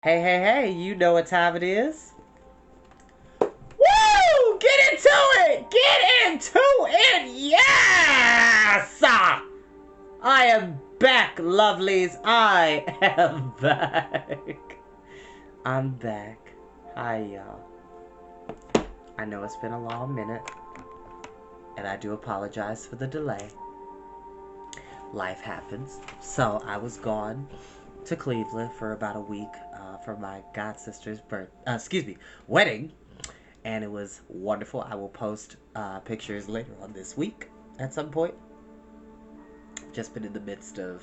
Hey, hey, hey, you know what time it is? Woo! Get into it! Get into it! Yes! I am back, lovelies. I am back. I'm back. Hi, y'all. I know it's been a long minute, and I do apologize for the delay. Life happens. So, I was gone to Cleveland for about a week for my god sister's wedding, and it was wonderful. I will post pictures later on this week at some point. Just been in the midst of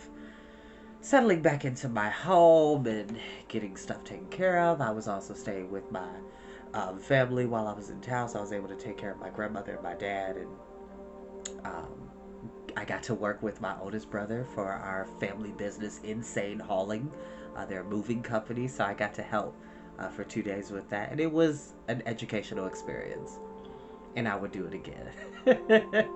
settling back into my home and getting stuff taken care of. I was also staying with my family while I was in town, so I was able to take care of my grandmother and my dad, and um, I got to work with my oldest brother for our family business, Insane Hauling. They're a moving company, so I got to help for 2 days with that, and it was an educational experience. And I would do it again.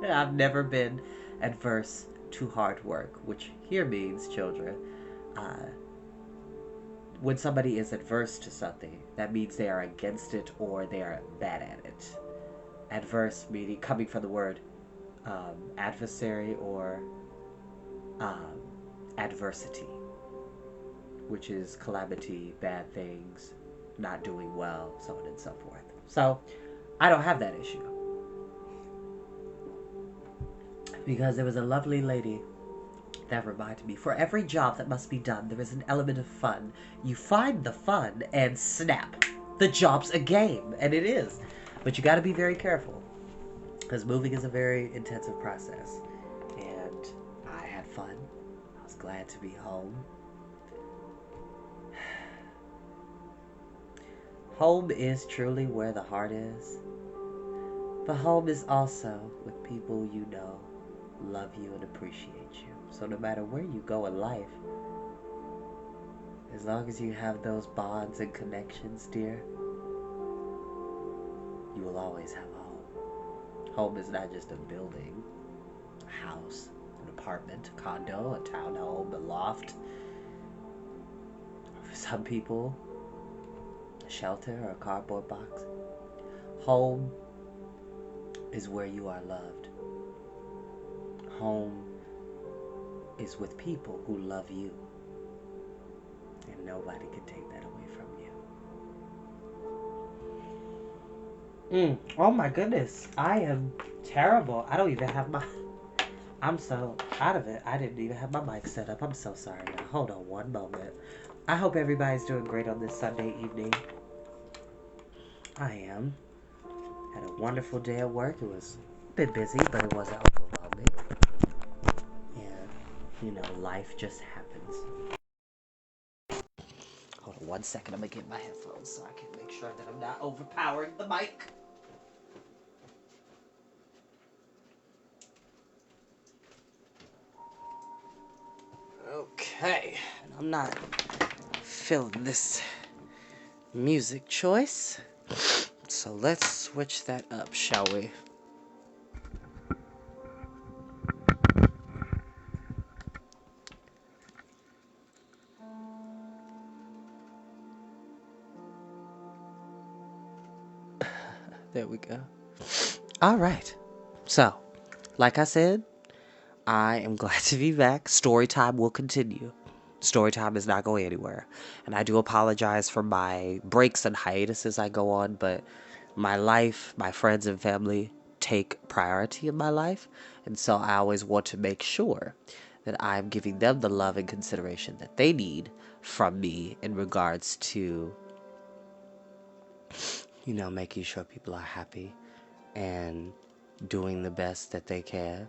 I've never been adverse to hard work, which here means, children, uh, when somebody is adverse to something, that means they are against it or they are bad at it. Adverse meaning coming from the word adversary or um, adversity, which is calamity, bad things, not doing well, so on and so forth. So I don't have that issue because there was a lovely lady that reminded me, for every job that must be done, there is an element of fun. You find the fun and snap. The job's a game, and it is. But you got to be very careful because moving is a very intensive process. And I had fun. I was glad to be home. Home is truly where the heart is. But home is also with people you know, love you, and appreciate you. So no matter where you go in life, as long as you have those bonds and connections, dear, you will always have a home. Home is not just a building, a house, an apartment, a condo, a townhome, a loft. For some people, a shelter or a cardboard box. Home is where you are loved. Home is with people who love you. And nobody can take that away from you. Oh my goodness. I am terrible. I don't even have my. I'm so out of it. I didn't even have my mic set up. I'm so sorry now. Hold on one moment. I hope everybody's doing great on this Sunday evening. I am. Had a wonderful day at work. It was a bit busy, but it wasn't overwhelming. And, life just happens. Hold on one second. I'm going to get my headphones so I can make sure that I'm not overpowering the mic. Okay. And I'm not feeling this music choice. So let's switch that up, shall we? There we go. All right. So, like I said, I am glad to be back. Storytime will continue. Storytime is not going anywhere. And I do apologize for my breaks and hiatuses I go on, but my life, my friends and family take priority in my life. And so I always want to make sure that I'm giving them the love and consideration that they need from me in regards to, making sure people are happy and doing the best that they can.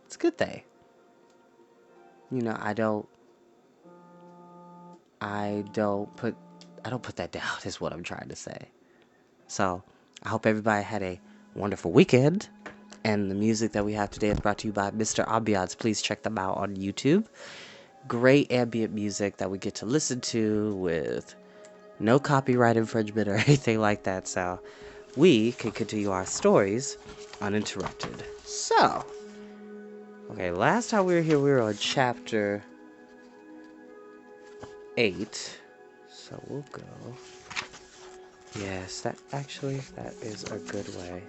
It's a good thing. I don't put that down is what I'm trying to say. So I hope everybody had a wonderful weekend. And the music that we have today is brought to you by Mr. Ambiance. Please check them out on YouTube. Great ambient music that we get to listen to with no copyright infringement or anything like that. So we can continue our stories uninterrupted. So, okay, last time we were here, we were on chapter 8. So So we'll go. Yes, that is a good way.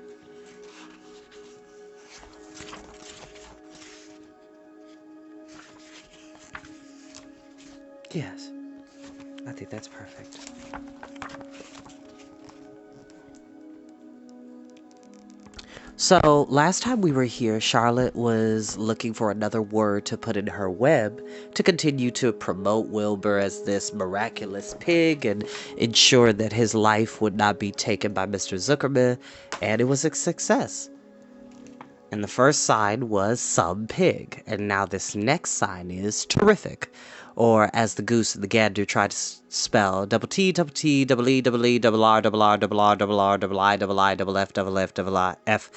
Yes, I think that's perfect. So, last time we were here, Charlotte was looking for another word to put in her web to continue to promote Wilbur as this miraculous pig and ensure that his life would not be taken by Mr. Zuckerman, and it was a success. And the first sign was some pig, and now this next sign is terrific, or as the goose and the gander tried to spell, double T, double T, double E, double E, double R, double R, double R, double R, double I, double I, double F, double F, double I, F,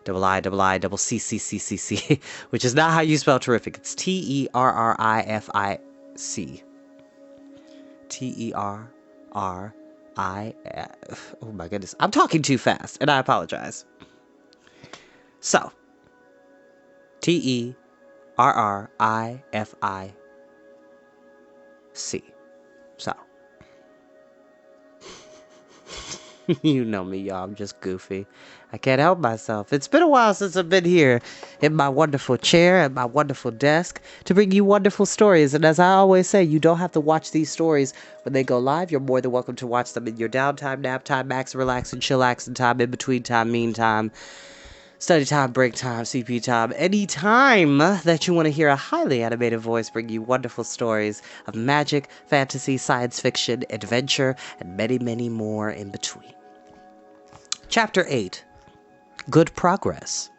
double I, double C, C, C, C, C, which is not how you spell terrific. It's Terrific. Terrific. Oh my goodness. I'm talking too fast, and I apologize. So, Terrific. So. You know me, y'all. I'm just goofy. I can't help myself. It's been a while since I've been here in my wonderful chair at my wonderful desk to bring you wonderful stories. And as I always say, you don't have to watch these stories when they go live. You're more than welcome to watch them in your downtime, nap time, max, relax, and chillax time, in between time, meantime, study time, break time, CP time, any time that you want to hear a highly animated voice bring you wonderful stories of magic, fantasy, science fiction, adventure, and many, many more in between. Chapter 8. Good Progress.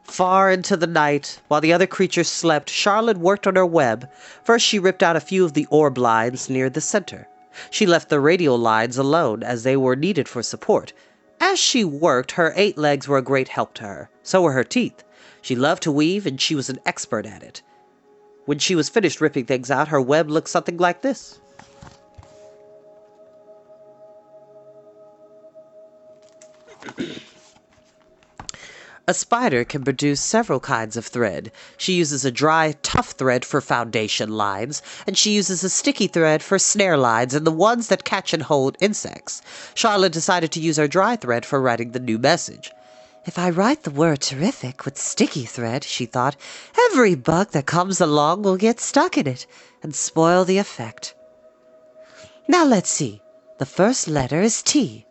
Far into the night, while the other creatures slept, Charlotte worked on her web. First, she ripped out a few of the orb lines near the center. She left the radial lines alone, as they were needed for support. As she worked, her 8 legs were a great help to her. So were her teeth. She loved to weave, and she was an expert at it. When she was finished ripping things out, her web looked something like this. A spider can produce several kinds of thread. She uses a dry, tough thread for foundation lines, and she uses a sticky thread for snare lines and the ones that catch and hold insects. Charlotte decided to use her dry thread for writing the new message. If I write the word terrific with sticky thread, she thought, every bug that comes along will get stuck in it and spoil the effect. Now let's see. The first letter is T.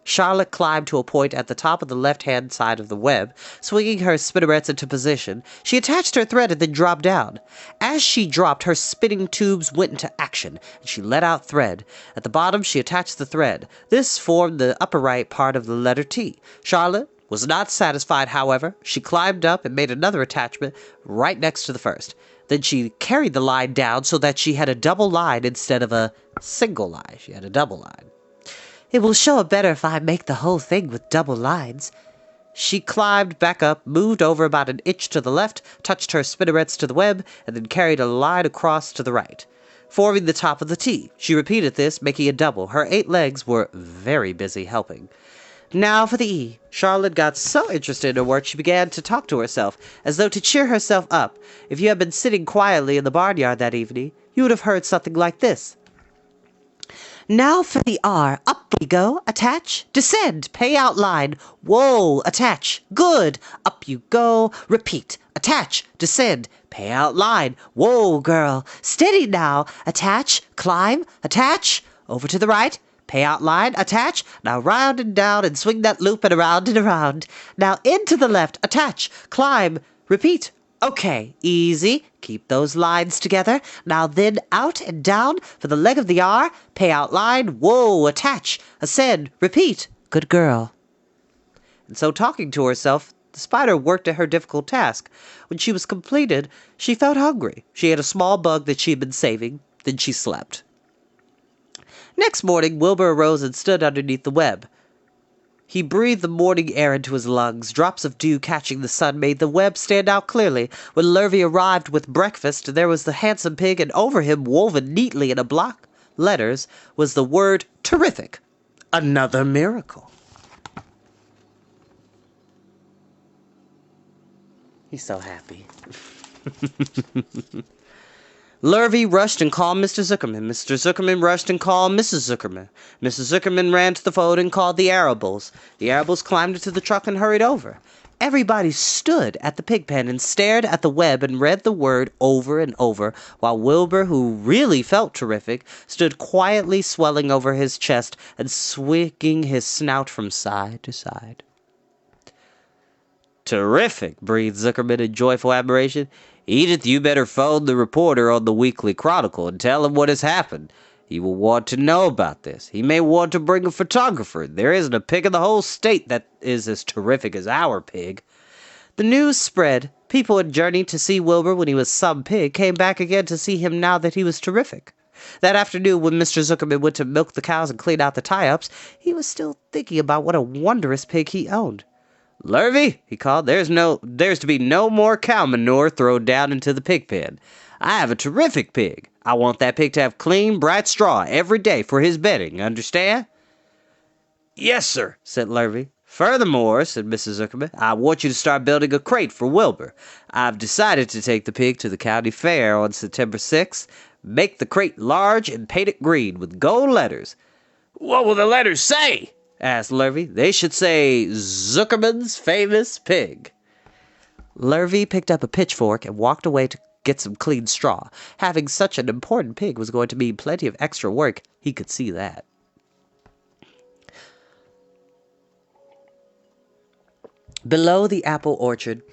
Charlotte climbed to a point at the top of the left-hand side of the web. Swinging her spinnerets into position, she attached her thread and then dropped down. As she dropped, her spinning tubes went into action, and she let out thread. At the bottom, she attached the thread. This formed the upper right part of the letter T. Charlotte was not satisfied, however. She climbed up and made another attachment right next to the first. Then she carried the line down so that she had a double line instead of a single line. She had a double line. It will show up better if I make the whole thing with double lines. She climbed back up, moved over about an inch to the left, touched her spinnerets to the web, and then carried a line across to the right, forming the top of the T. She repeated this, making a double. Her 8 legs were very busy helping. Now for the E. Charlotte got so interested in her work she began to talk to herself, as though to cheer herself up. If you had been sitting quietly in the barnyard that evening, you would have heard something like this. Now for the R. Up we go. Attach. Descend. Pay out line. Whoa. Attach. Good. Up you go. Repeat. Attach. Descend. Pay out line. Whoa, girl. Steady now. Attach. Climb. Attach. Over to the right. Pay out line. Attach. Now round and down and swing that loop and around and around. Now into the left. Attach. Climb. Repeat. Okay, easy. Keep those lines together. Now then out and down for the leg of the R. Pay out line. Whoa, attach. Ascend. Repeat. Good girl. And so talking to herself, the spider worked at her difficult task. When she was completed, she felt hungry. She ate a small bug that she had been saving. Then she slept. Next morning, Wilbur arose and stood underneath the web. He breathed the morning air into his lungs. Drops of dew catching the sun made the web stand out clearly. When Lurvy arrived with breakfast, there was the handsome pig, and over him, woven neatly in a block letters, was the word terrific. Another miracle. He's so happy. Lurvy rushed and called Mr. Zuckerman. Mr. Zuckerman rushed and called Mrs. Zuckerman. Mrs. Zuckerman ran to the phone and called the Arables. The Arables climbed into the truck and hurried over. Everybody stood at the pig pen and stared at the web and read the word over and over, while Wilbur, who really felt terrific, stood quietly swelling over his chest and swinging his snout from side to side. "Terrific," breathed Zuckerman in joyful admiration. "Edith, you better phone the reporter on the Weekly Chronicle and tell him what has happened. He will want to know about this. He may want to bring a photographer. There isn't a pig in the whole state that is as terrific as our pig." The news spread. People had journeyed to see Wilbur when he was some pig, came back again to see him now that he was terrific. That afternoon, when Mr. Zuckerman went to milk the cows and clean out the tie-ups, he was still thinking about what a wondrous pig he owned. "Lurvy," he called, there's to be no more cow manure thrown down into the pig pen. I have a terrific pig. I want that pig to have clean, bright straw every day for his bedding, understand?" "Yes, sir," said Lurvy. "Furthermore," said Mrs. Zuckerman, "I want you to start building a crate for Wilbur. I've decided to take the pig to the county fair on September 6th. Make the crate large and paint it green with gold letters." "What will the letters say?" asked Lurvy. "They should say, Zuckerman's Famous Pig." Lurvy picked up a pitchfork and walked away to get some clean straw. Having such an important pig was going to mean plenty of extra work. He could see that. Below the apple orchard,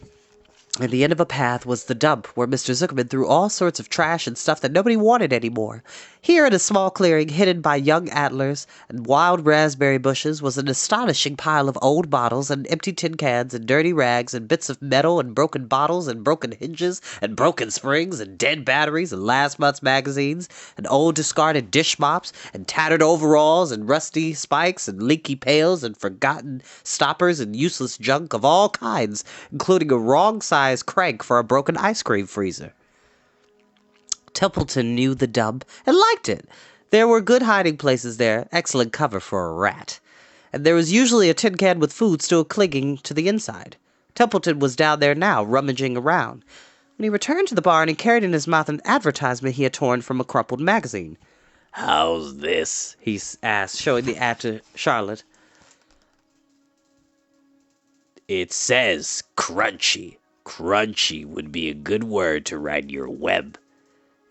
at the end of a path, was the dump where Mr. Zuckerman threw all sorts of trash and stuff that nobody wanted anymore. Here in a small clearing hidden by young antlers and wild raspberry bushes was an astonishing pile of old bottles and empty tin cans and dirty rags and bits of metal and broken bottles and broken hinges and broken springs and dead batteries and last month's magazines and old discarded dish mops and tattered overalls and rusty spikes and leaky pails and forgotten stoppers and useless junk of all kinds, including a wrong-sized crank for a broken ice cream freezer. Templeton knew the dump and liked it. There were good hiding places there, excellent cover for a rat. And there was usually a tin can with food still clinging to the inside. Templeton was down there now, rummaging around. When he returned to the barn, he carried in his mouth an advertisement he had torn from a crumpled magazine. "How's this?" he asked, showing the ad to Charlotte. "It says crunchy. Crunchy would be a good word to write your web."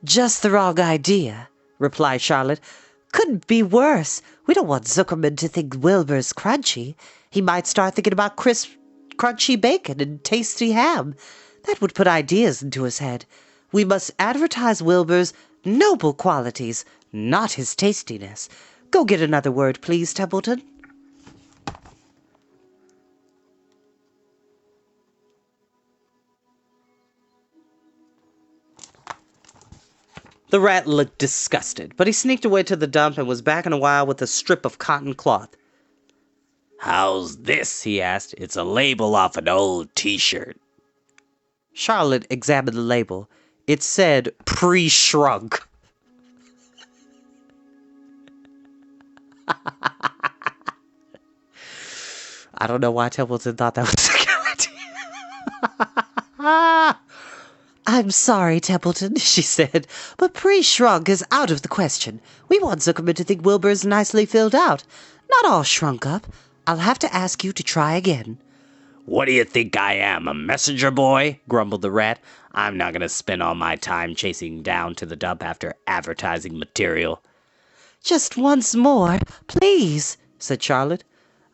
"Just the wrong idea," replied Charlotte. "Couldn't be worse. We don't want Zuckerman to think Wilbur's crunchy. He might start thinking about crisp, crunchy bacon and tasty ham. That would put ideas into his head. We must advertise Wilbur's noble qualities, not his tastiness. Go get another word, please, Templeton." The rat looked disgusted, but he sneaked away to the dump and was back in a while with a strip of cotton cloth. "How's this?" he asked. "It's a label off an old t-shirt." Charlotte examined the label. It said pre-shrunk. I don't know why Templeton thought that was a good idea. "I'm sorry, Templeton," she said, "but pre-shrunk is out of the question. We want Zuckerman to think Wilbur's nicely filled out, not all shrunk up. I'll have to ask you to try again." "What do you think I am, a messenger boy?" grumbled the rat. "I'm not going to spend all my time chasing down to the dump after advertising material." "Just once more, please," said Charlotte.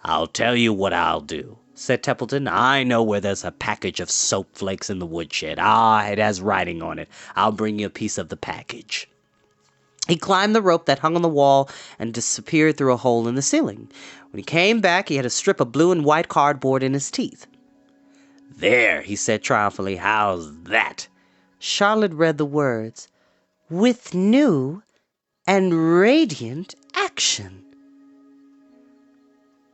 "I'll tell you what I'll do," said Templeton. "I know where there's a package of soap flakes in the woodshed. It has writing on it. I'll bring you a piece of the package." He climbed the rope that hung on the wall and disappeared through a hole in the ceiling. When he came back, he had a strip of blue and white cardboard in his teeth. "There," he said triumphantly. "How's that?" Charlotte read the words, "With new and radiant action."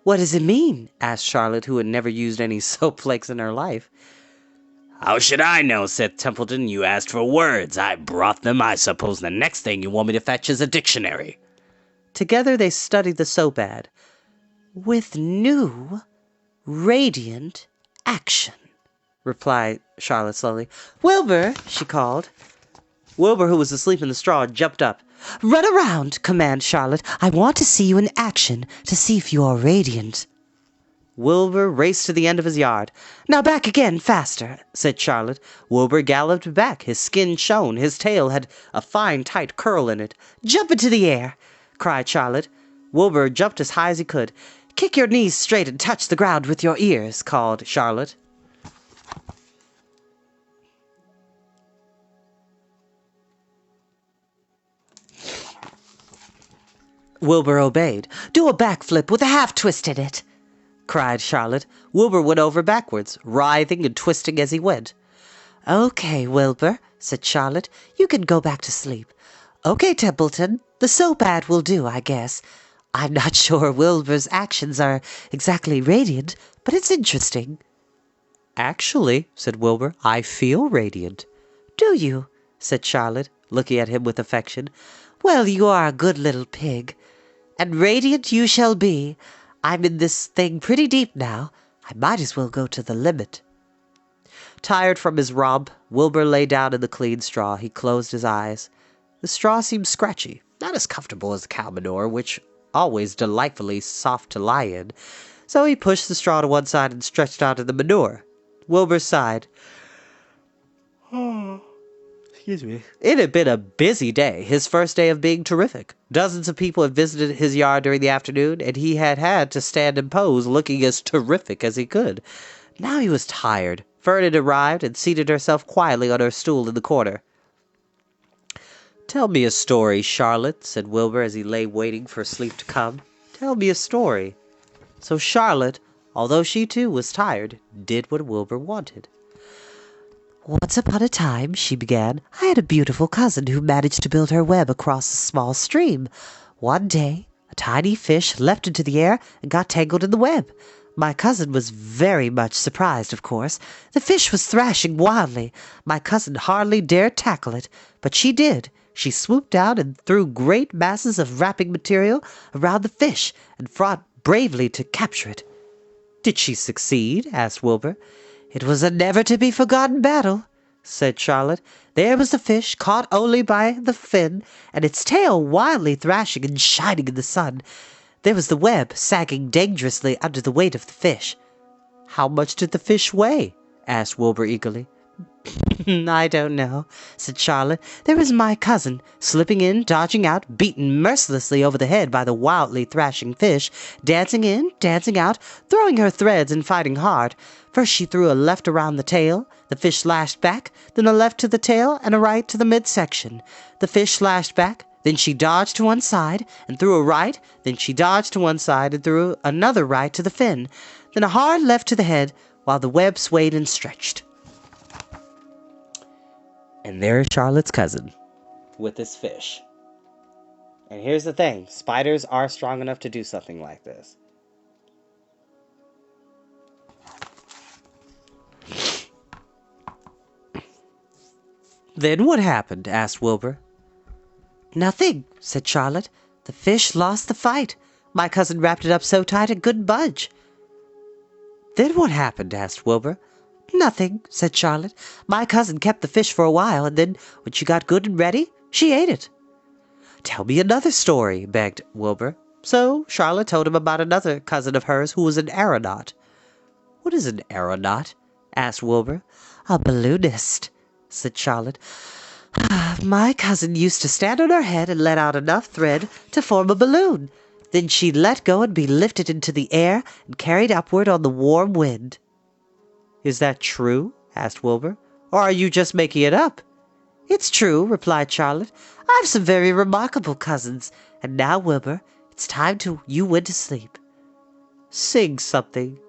"What does it mean?" asked Charlotte, who had never used any soap flakes in her life. "How should I know?" said Templeton. "You asked for words. I brought them. I suppose the next thing you want me to fetch is a dictionary." Together they studied the soap ad. "With new, radiant action," replied Charlotte slowly. "Wilbur," she called. Wilbur, who was asleep in the straw, jumped up. "Run around," commanded Charlotte. "I want to see you in action, to see if you are radiant." Wilbur raced to the end of his yard. "Now back again, faster," said Charlotte. Wilbur galloped back. His skin shone. His tail had a fine, tight curl in it. "Jump into the air," cried Charlotte. Wilbur jumped as high as he could. "Kick your knees straight and touch the ground with your ears," called Charlotte. Wilbur obeyed. "Do a backflip with a half twist in it," cried Charlotte. Wilbur went over backwards, writhing and twisting as he went. "Okay, Wilbur," said Charlotte. "You can go back to sleep. Okay, Templeton, the soap ad will do, I guess. I'm not sure Wilbur's actions are exactly radiant, but it's interesting." "Actually," said Wilbur, "I feel radiant." "Do you?" said Charlotte, looking at him with affection. "Well, you are a good little pig. And radiant you shall be. I'm in this thing pretty deep now. I might as well go to the limit." Tired from his romp, Wilbur lay down in the clean straw. He closed his eyes. The straw seemed scratchy, not as comfortable as the cow manure, which always delightfully soft to lie in. So he pushed the straw to one side and stretched out in the manure. Wilbur sighed. Excuse me. It had been a busy day, his first day of being terrific. Dozens of people had visited his yard during the afternoon, and he had had to stand and pose, looking as terrific as he could. Now he was tired. Fern had arrived and seated herself quietly on her stool in the corner. "Tell me a story, Charlotte," said Wilbur as he lay waiting for sleep to come. "Tell me a story." So Charlotte, although she too was tired, did what Wilbur wanted. "Once upon a time," she began, "I had a beautiful cousin who managed to build her web across a small stream. One day, a tiny fish leapt into the air and got tangled in the web. My cousin was very much surprised, of course. The fish was thrashing wildly. My cousin hardly dared tackle it, but she did. She swooped down and threw great masses of wrapping material around the fish and fought bravely to capture it." "Did she succeed?" asked Wilbur. "It was a never-to-be-forgotten battle," said Charlotte. "There was the fish, caught only by the fin, and its tail wildly thrashing and shining in the sun. There was the web, sagging dangerously under the weight of the fish." "How much did the fish weigh?" asked Wilbur eagerly. "I don't know," said Charlotte. "There was my cousin, slipping in, dodging out, beaten mercilessly over the head by the wildly thrashing fish, dancing in, dancing out, throwing her threads and fighting hard. First she threw a left around the tail. The fish lashed back, then a left to the tail and a right to the midsection. The fish lashed back, then she dodged to one side and threw a right, then she dodged to one side and threw another right to the fin, then a hard left to the head, while the web swayed and stretched." And there's Charlotte's cousin with his fish. And here's the thing, spiders are strong enough to do something like this. "Then what happened?" asked Wilbur. "Nothing," said Charlotte. "The fish lost the fight. My cousin wrapped it up so tight it couldn't budge." "Then what happened?" asked Wilbur. "Nothing," said Charlotte. "My cousin kept the fish for a while, and then, when she got good and ready, she ate it." "Tell me another story," begged Wilbur. So Charlotte told him about another cousin of hers who was an aeronaut. "What is an aeronaut?" asked Wilbur. "A balloonist," said Charlotte. "My cousin used to stand on her head and let out enough thread to form a balloon. Then she'd let go and be lifted into the air and carried upward on the warm wind." "Is that true?" asked Wilbur. "Or are you just making it up?" "It's true," replied Charlotte. "I've some very remarkable cousins. And now, Wilbur, it's time you went to sleep." "Sing something,"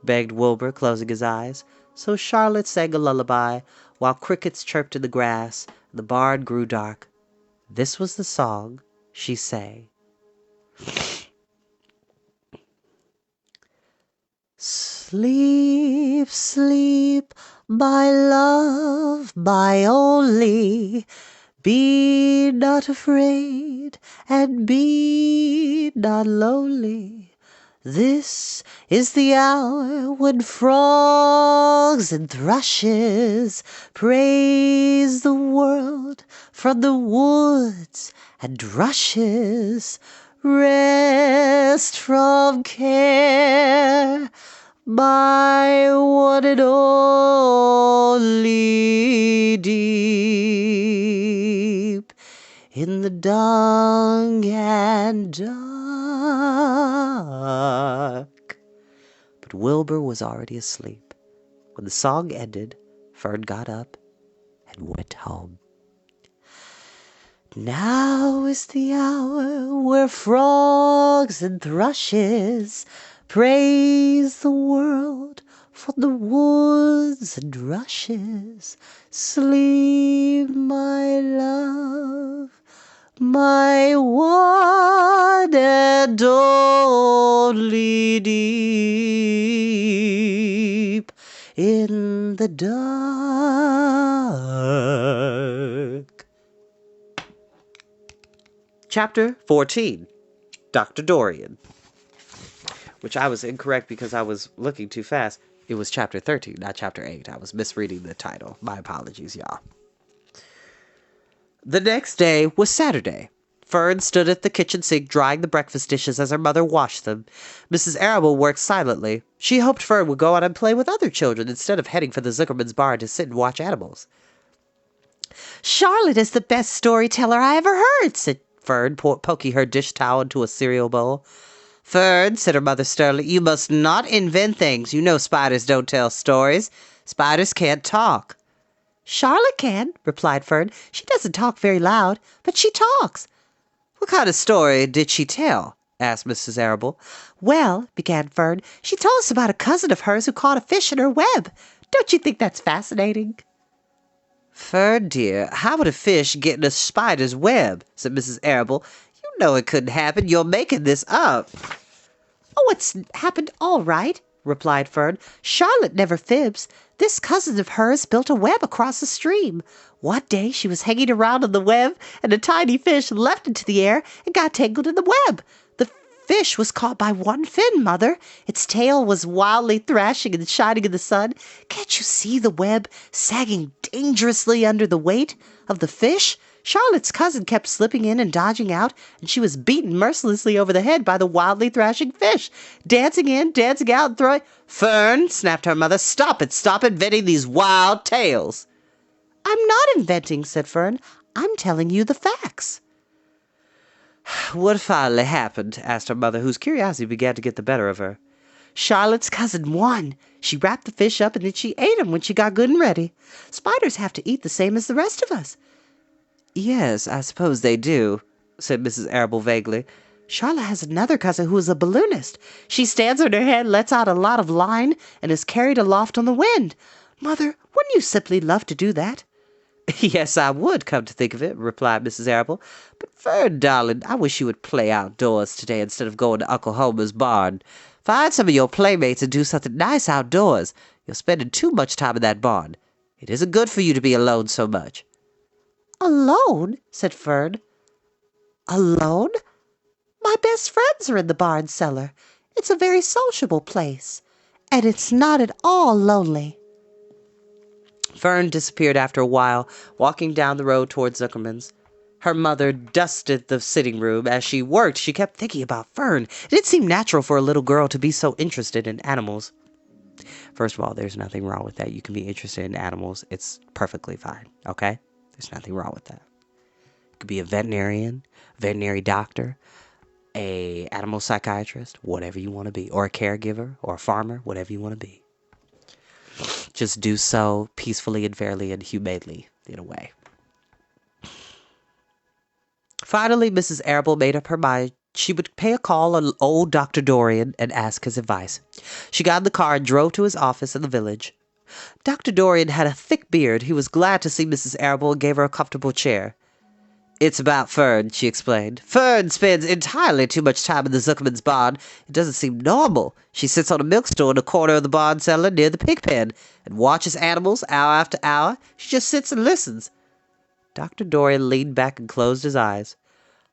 begged Wilbur, closing his eyes. So Charlotte sang a lullaby, while crickets chirped in the grass, and the barn grew dark. This was the song she sang. "Sleep, sleep, my love, my only. Be not afraid, and be not lonely. This is the hour when frogs and thrushes praise the world from the woods and rushes. Rest from care, my one and only deep in the dung and dark. But Wilbur was already asleep. When the song ended, Fern got up and went home. Now is the hour where frogs and thrushes praise the world from the woods and rushes. Sleep, my love, my one and only deep in the dark. Chapter 14, Dr. Dorian. Which I was incorrect because I was looking too fast. It was chapter 13, not chapter 8. I was misreading the title. My apologies, y'all. The next day was Saturday. Fern stood at the kitchen sink drying the breakfast dishes as her mother washed them. Mrs. Arable worked silently. She hoped Fern would go out and play with other children instead of heading for the Zuckerman's barn to sit and watch animals. Charlotte is the best storyteller I ever heard, said Fern, poking her dish towel into a cereal bowl. Fern, said her mother sternly, you must not invent things. You know spiders don't tell stories. Spiders can't talk. Charlotte can, replied Fern. She doesn't talk very loud, but she talks. What kind of story did she tell? Asked Mrs. Arable. Well, began Fern, she told us about a cousin of hers who caught a fish in her web. Don't you think that's fascinating? Fern, dear, how would a fish get in a spider's web? Said Mrs. Arable. You know it couldn't happen. You're making this up. Oh, it's happened all right, replied Fern. Charlotte never fibs. This cousin of hers built a web across the stream. One day she was hanging around on the web, and a tiny fish leapt into the air and got tangled in the web. The fish was caught by one fin, Mother. Its tail was wildly thrashing and shining in the sun. Can't you see the web sagging dangerously under the weight of the fish? Charlotte's cousin kept slipping in and dodging out, and she was beaten mercilessly over the head by the wildly thrashing fish, dancing in, dancing out, and throwing... Fern, snapped her mother, stop it! Stop inventing these wild tales! I'm not inventing, said Fern. I'm telling you the facts. What finally happened? Asked her mother, whose curiosity began to get the better of her. Charlotte's cousin won. She wrapped the fish up and then she ate him when she got good and ready. Spiders have to eat the same as the rest of us. Yes, I suppose they do, said Mrs. Arable vaguely. Charlotte has another cousin who is a balloonist. She stands on her head, lets out a lot of line, and is carried aloft on the wind. Mother, wouldn't you simply love to do that? Yes, I would, come to think of it, replied Mrs. Arable. But, Fern, darling, I wish you would play outdoors today instead of going to Uncle Homer's barn. Find some of your playmates and do something nice outdoors. You're spending too much time in that barn. It isn't good for you to be alone so much. Alone? Said Fern. Alone? My best friends are in the barn cellar. It's a very sociable place, and it's not at all lonely. Fern disappeared after a while, walking down the road towards Zuckerman's. Her mother dusted the sitting room. As she worked, she kept thinking about Fern. It didn't seem natural for a little girl to be so interested in animals. First of all, there's nothing wrong with that. You can be interested in animals. It's perfectly fine, okay? There's nothing wrong with that. You could be a veterinarian, veterinary doctor, a animal psychiatrist, whatever you want to be, or a caregiver, or a farmer, whatever you want to be. Just do so peacefully and fairly and humanely, in a way. Finally, Mrs. Arable made up her mind she would pay a call on old Dr. Dorian and ask his advice. She got in the car and drove to his office in the village. Dr. Dorian had a thick beard. He was glad to see Mrs. Arable and gave her a comfortable chair. It's about Fern, she explained. Fern spends entirely too much time in the Zuckerman's barn. It doesn't seem normal. She sits on a milk stool in a corner of the barn cellar near the pig pen and watches animals hour after hour. She just sits and listens. Dr. Dorian leaned back and closed his eyes.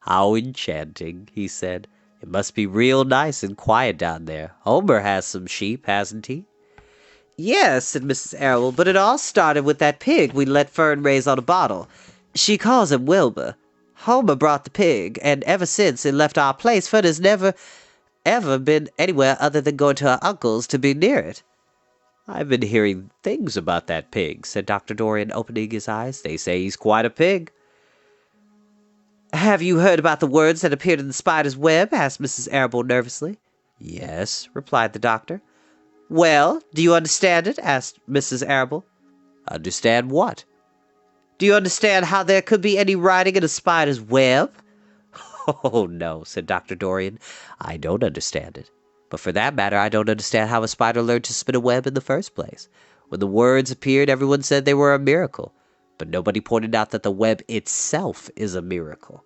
How enchanting, he said. It must be real nice and quiet down there. Homer has some sheep, hasn't he? Yes, said Mrs. Errol, but it all started with that pig we let Fern raise on a bottle. She calls him Wilbur. Homer brought the pig, and ever since it left our place, Fern has never, ever been anywhere other than going to her uncle's to be near it. I've been hearing things about that pig, said Dr. Dorian, opening his eyes. They say he's quite a pig. Have you heard about the words that appeared in the spider's web? Asked Mrs. Arable nervously. Yes, replied the doctor. Well, do you understand it? Asked Mrs. Arable. Understand what? Do you understand how there could be any writing in a spider's web? Oh, no, said Dr. Dorian. I don't understand it. But for that matter, I don't understand how a spider learned to spin a web in the first place. When the words appeared, everyone said they were a miracle. But nobody pointed out that the web itself is a miracle.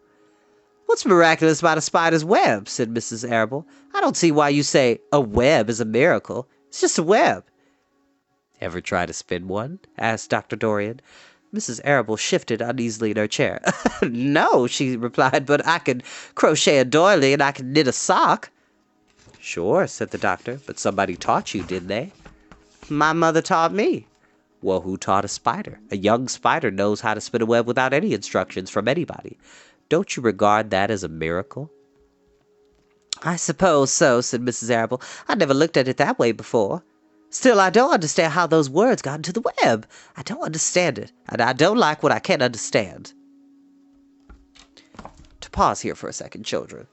What's miraculous about a spider's web? Said Mrs. Arable. I don't see why you say a web is a miracle. It's just a web. Ever try to spin one? Asked Dr. Dorian. Mrs. Arable shifted uneasily in her chair. No, she replied, but I can crochet a doily and I can knit a sock. Sure, said the doctor, but somebody taught you, didn't they? My mother taught me. Well, who taught a spider? A young spider knows how to spin a web without any instructions from anybody. Don't you regard that as a miracle? I suppose so, said Mrs. Arable. I never looked at it that way before. Still, I don't understand how those words got into the web. I don't understand it, and I don't like what I can't understand. To pause here for a second, children.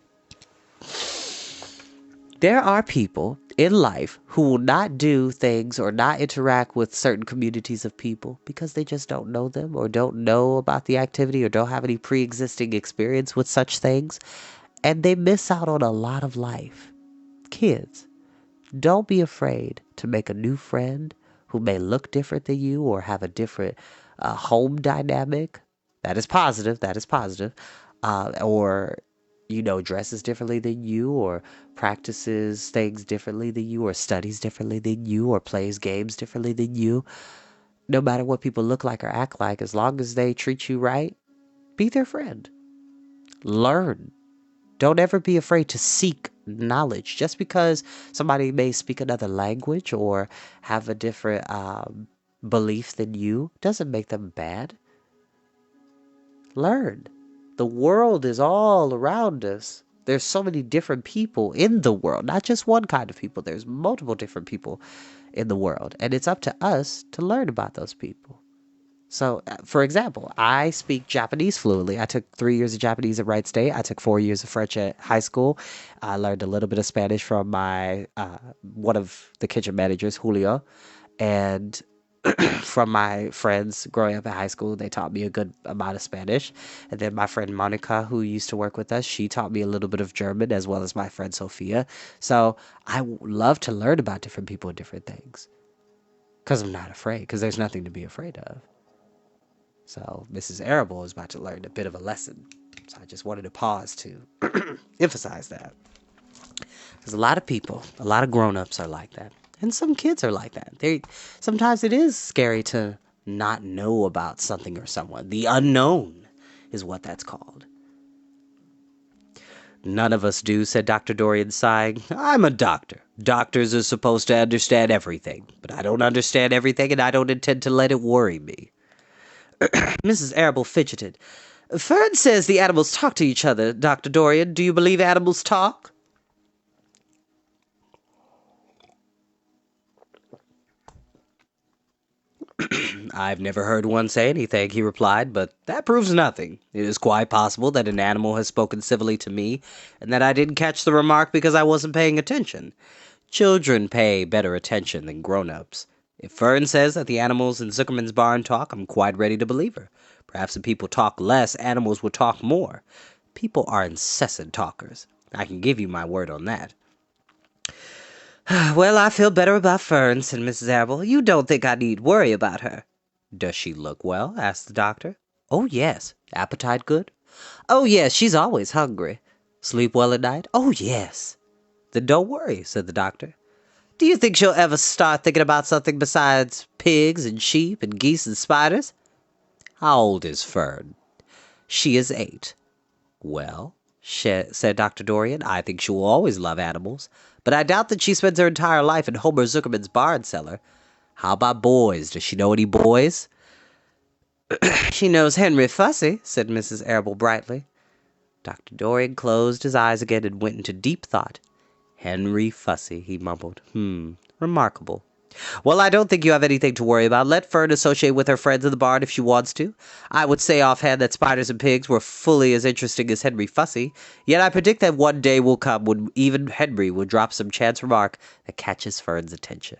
There are people in life who will not do things or not interact with certain communities of people because they just don't know them or don't know about the activity or don't have any pre-existing experience with such things, and they miss out on a lot of life. Kids, don't be afraid to make a new friend who may look different than you or have a different home dynamic. That is positive. That is positive. Or dresses differently than you, or practices things differently than you, or studies differently than you, or plays games differently than you. No matter what people look like or act like, as long as they treat you right, be their friend. Learn. Don't ever be afraid to seek knowledge. Just because somebody may speak another language or have a different belief than you doesn't make them bad. Learn. The world is all around us. There's so many different people in the world, not just one kind of people. There's multiple different people in the world, and it's up to us to learn about those people. So, for example, I speak Japanese fluently. I took 3 years of Japanese at Wright State. I took 4 years of French at high school. I learned a little bit of Spanish from my one of the kitchen managers, Julio, and from my friends growing up in high school. They taught me a good amount of Spanish. And then my friend Monica, who used to work with us, she taught me a little bit of German, as well as my friend Sophia. So I love to learn about different people and different things because I'm not afraid, because there's nothing to be afraid of. So Mrs. Arable is about to learn a bit of a lesson. So I just wanted to pause to emphasize that. Because a lot of people, a lot of grown-ups are like that. And some kids are like that. Sometimes it is scary to not know about something or someone. The unknown is what that's called. None of us do, said Dr. Dorian, sighing. I'm a doctor. Doctors are supposed to understand everything. But I don't understand everything, and I don't intend to let it worry me. Mrs. Arable fidgeted. Fern says the animals talk to each other, Dr. Dorian. Do you believe animals talk? I've never heard one say anything, he replied, but that proves nothing. It is quite possible that an animal has spoken civilly to me, and that I didn't catch the remark because I wasn't paying attention. Children pay better attention than grown-ups. If Fern says that the animals in Zuckerman's barn talk, I'm quite ready to believe her. Perhaps if people talk less, animals would talk more. People are incessant talkers. I can give you my word on that. Well, I feel better about Fern, said Mrs. Arable. You don't think I need worry about her? Does she look well? Asked the doctor. Oh, yes. Appetite good? Oh, yes, she's always hungry. Sleep well at night? Oh, yes. Then don't worry, said the doctor. Do you think she'll ever start thinking about something besides pigs and sheep and geese and spiders? How old is Fern? She is 8. Well, said Dr. Dorian. I think she will always love animals, but I doubt that she spends her entire life in Homer Zuckerman's barn cellar. How about boys? Does she know any boys? She knows Henry Fussy, said Mrs. Arable brightly. Dr. Dorian closed his eyes again and went into deep thought. Henry Fussy, he mumbled. Remarkable. Well, I don't think you have anything to worry about. Let Fern associate with her friends in the barn if she wants to. I would say offhand that spiders and pigs were fully as interesting as Henry Fussy, yet I predict that one day will come when even Henry will drop some chance remark that catches Fern's attention.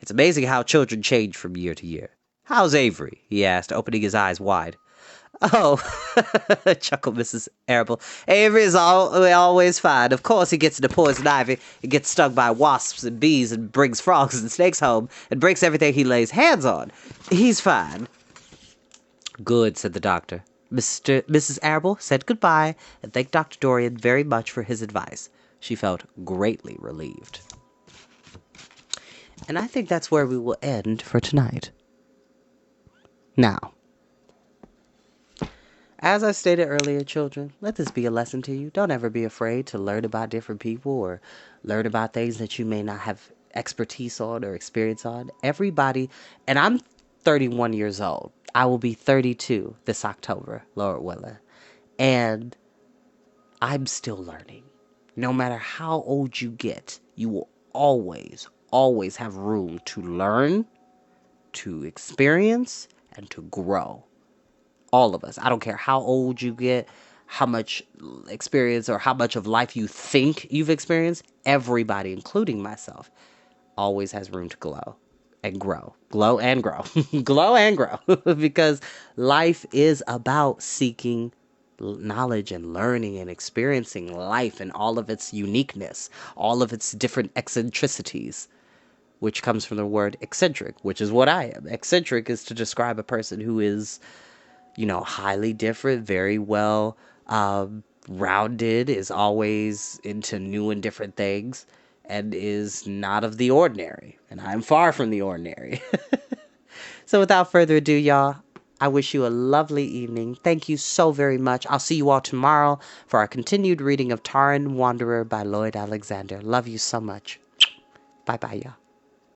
It's amazing how children change from year to year. How's Avery? He asked, opening his eyes wide. Oh, chuckled Mrs. Arable. Avery is always fine. Of course he gets into poison ivy and gets stung by wasps and bees and brings frogs and snakes home and breaks everything he lays hands on. He's fine. Good, said the doctor. Mrs. Arable said goodbye and thanked Dr. Dorian very much for his advice. She felt greatly relieved. And I think that's where we will end for tonight. Now, as I stated earlier, children, let this be a lesson to you. Don't ever be afraid to learn about different people or learn about things that you may not have expertise on or experience on. Everybody, and I'm 31 years old. I will be 32 this October, Lord willing. And I'm still learning. No matter how old you get, you will always have room to learn, to experience, and to grow. All of us. I don't care how old you get, how much experience or how much of life you think you've experienced. Everybody, including myself, always has room to glow and grow. Glow and grow. Glow and grow. Because life is about seeking knowledge and learning and experiencing life and all of its uniqueness, all of its different eccentricities, which comes from the word eccentric, which is what I am. Eccentric is to describe a person who is, highly different, very well rounded, is always into new and different things, and is not of the ordinary. And I'm far from the ordinary. So without further ado, y'all, I wish you a lovely evening. Thank you so very much. I'll see you all tomorrow for our continued reading of Taran Wanderer by Lloyd Alexander. Love you so much. Bye-bye, y'all.